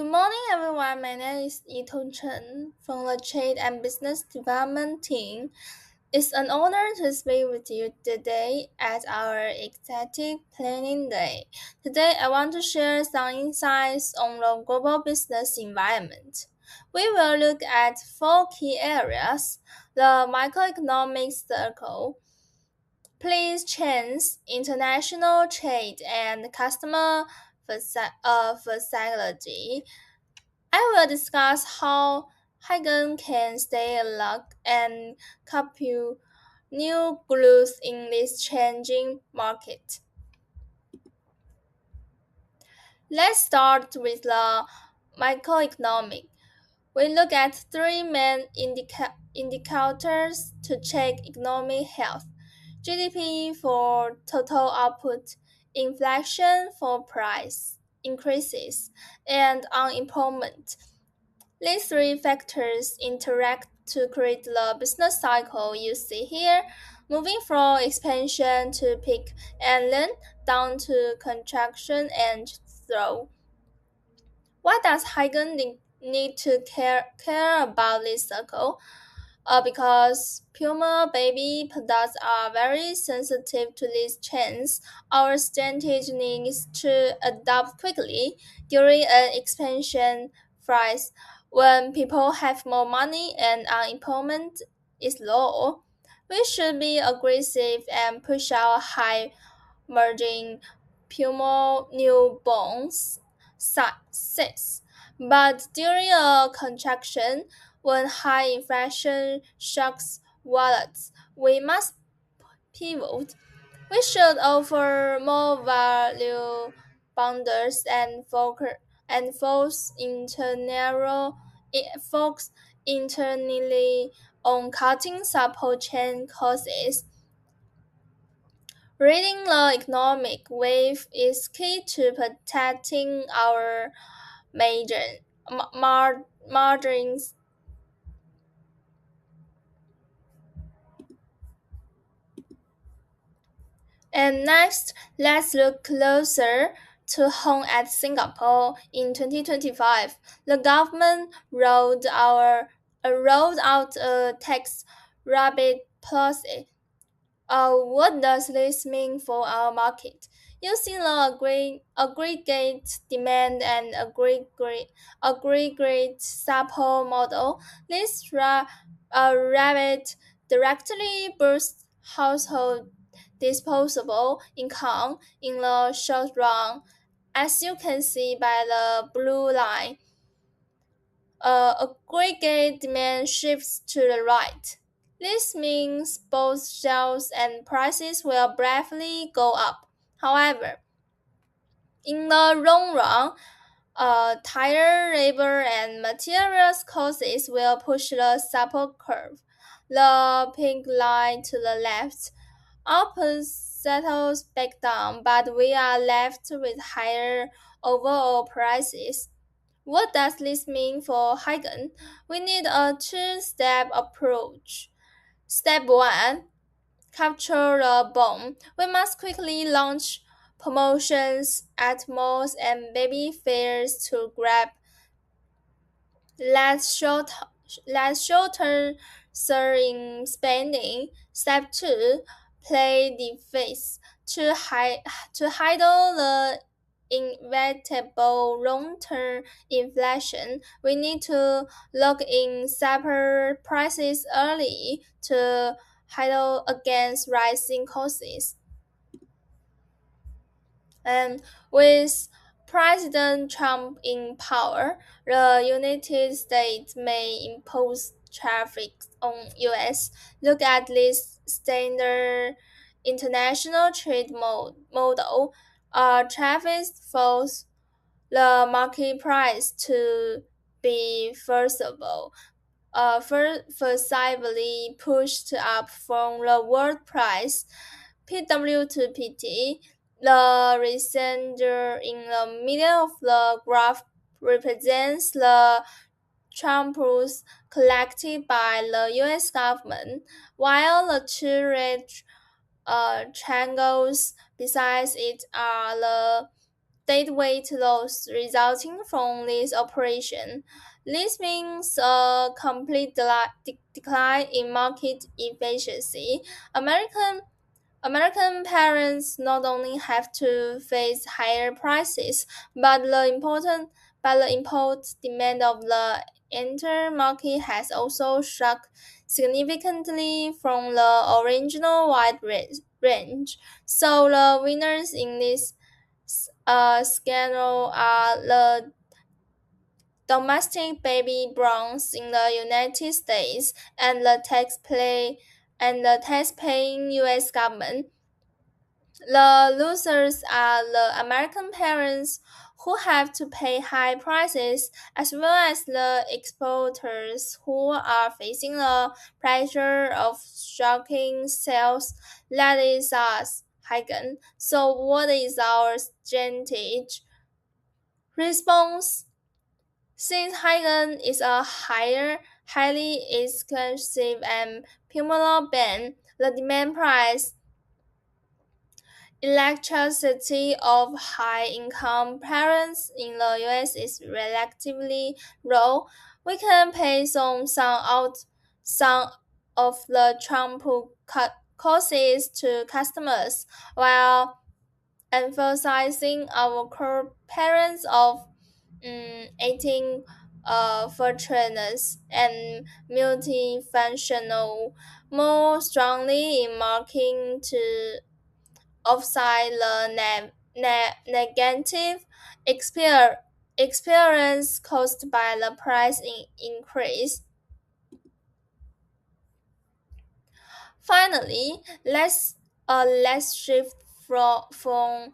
Good morning, everyone. My name is Yiton Chen from the Trade and Business Development team. It's an honor to speak with you today at our Executive Planning Day. Today, I want to share some insights on the global business environment. We will look at four key areas: the microeconomic circle, please chains, international trade, and customer facility. I will discuss how Hegen can stay alert and capture new growth in this changing market. Let's start with the microeconomic. We look at three main indicators to check economic health: GDP for total output, inflation for price increases, and unemployment. These three factors interact to create the business cycle you see here, moving from expansion to peak and then down to contraction and throw. Why does Hegen need to care about this cycle? Because Puma baby products are very sensitive to these trends. Our strategy needs to adapt quickly during an expansion phase when people have more money and unemployment is low. We should be aggressive and push our high merging Puma newborns success. But during a contraction, when high inflation shocks wallets, we must pivot. We should offer more value bundles and focus focus internally on cutting supply chain costs. Reading the economic wave is key to protecting our margins. And next, let's look closer to home at Singapore. In 2025, the government rolled out a tax rebate policy. What does this mean for our market? Using the aggregate demand and aggregate supply model, this rebate directly boosts household disposable income in the short run, as you can see by the blue line. Aggregate demand shifts to the right. This means both sales and prices will briefly go up. However, in the long run, tighter labor and materials costs will push the support curve. The pink line to the left. Output settles back down, but we are left with higher overall prices. What does this mean for Hegen? We need a two-step approach. Step 1: capture the bomb. We must quickly launch promotions at malls and baby fairs to grab less short less short-term surge in spending. Step 2: play defense to handle the inevitable long-term inflation. We need to lock in separate prices early to handle against rising costs. And with President Trump in power, the United States may impose tariffs on US. Look at this standard international trade model. Tariffs force the market price to be forcibly pushed up from the world price, PW to PT. The recenter in the middle of the graph represents the tramplers collected by the US government, while the two red triangles beside it are the deadweight loss resulting from this operation. This means a complete decline in market efficiency. American American parents not only have to face higher prices, but the import demand of the entire market has also shrunk significantly from the original wide range. So the winners in this scandal are the domestic baby bonds in the United States and the tax-paying U.S. government. The losers are the American parents who have to pay high prices, as well as the exporters who are facing the pressure of shocking sales. That is us, Hegen. So, what is our strategy? Response: since Hegen is a highly exclusive and popular band, the demand price electricity of high-income parents in the US is relatively low. We can pass on some of the Trump costs to customers while emphasizing our core parents of 18 fortunes and multifunctional more strongly in marking to offset the negative experience caused by the price increase. Finally, let's shift from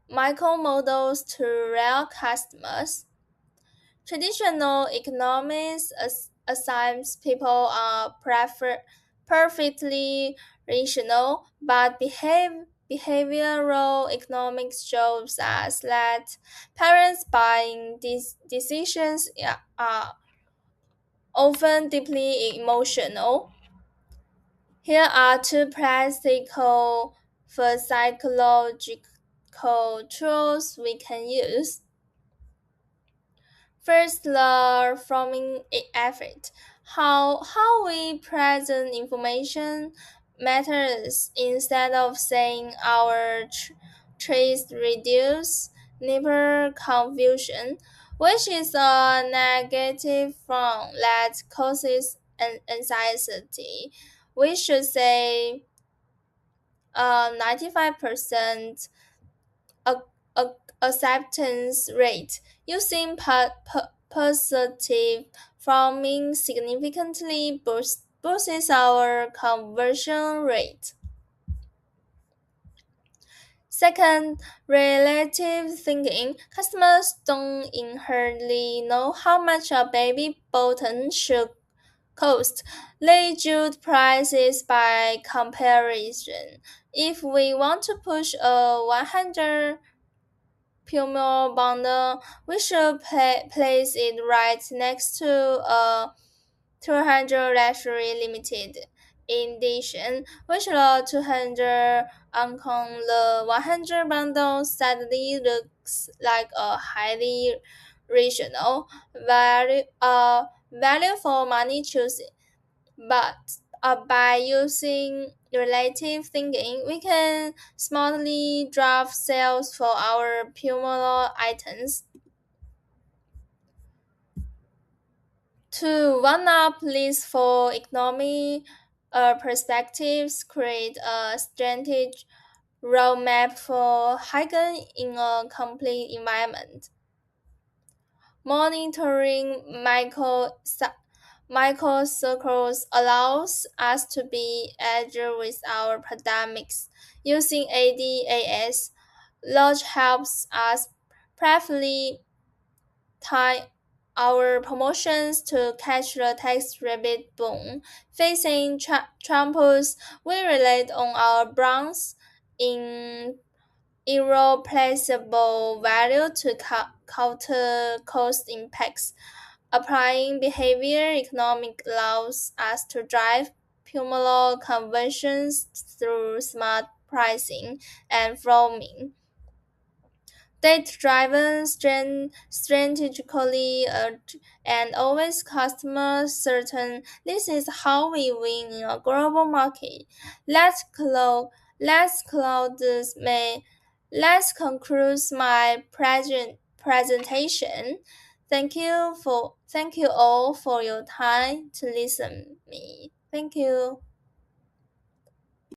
micro models to real customers. Traditional economics assigns people are perfectly rational, but behavioral economics shows us that parents' buying these decisions are often deeply emotional. Here are two practical for psychological tools we can use. First, the forming effort. How we present information matters. Instead of saying our traits reduce neighbor confusion, which is a negative form that causes anxiety. We should say 95% a, a, acceptance rate using positive farming significantly boosts our conversion rate. Second, relative thinking. Customers don't inherently know how much a baby button should cost. They judge prices by comparison. If we want to push a 100 Puma bundle, we should place it right next to a 200 luxury limited edition, which the 200 on the 100 bundle sadly looks like a highly rational value for money choosing. But by using relative thinking, we can smartly draft sales for our Puma items. To one up list for economy perspectives, create a strategic roadmap for Hegen in a complete environment. Monitoring micro circles allows us to be agile with our pandemics. Using ADAS, Lodge helps us preferably time our promotions to catch the tax rebate boom. Facing Trumpers, we relied on our brands in irreplaceable value to counter cost impacts. Applying behavior economic allows us to drive cumulative conversions through smart pricing and farming. data-driven, strategically, and always customer certain. This is how we win in a global market. Let's close. Let's close this. Let's conclude my presentation. Thank you all for your time to listen me. Thank you.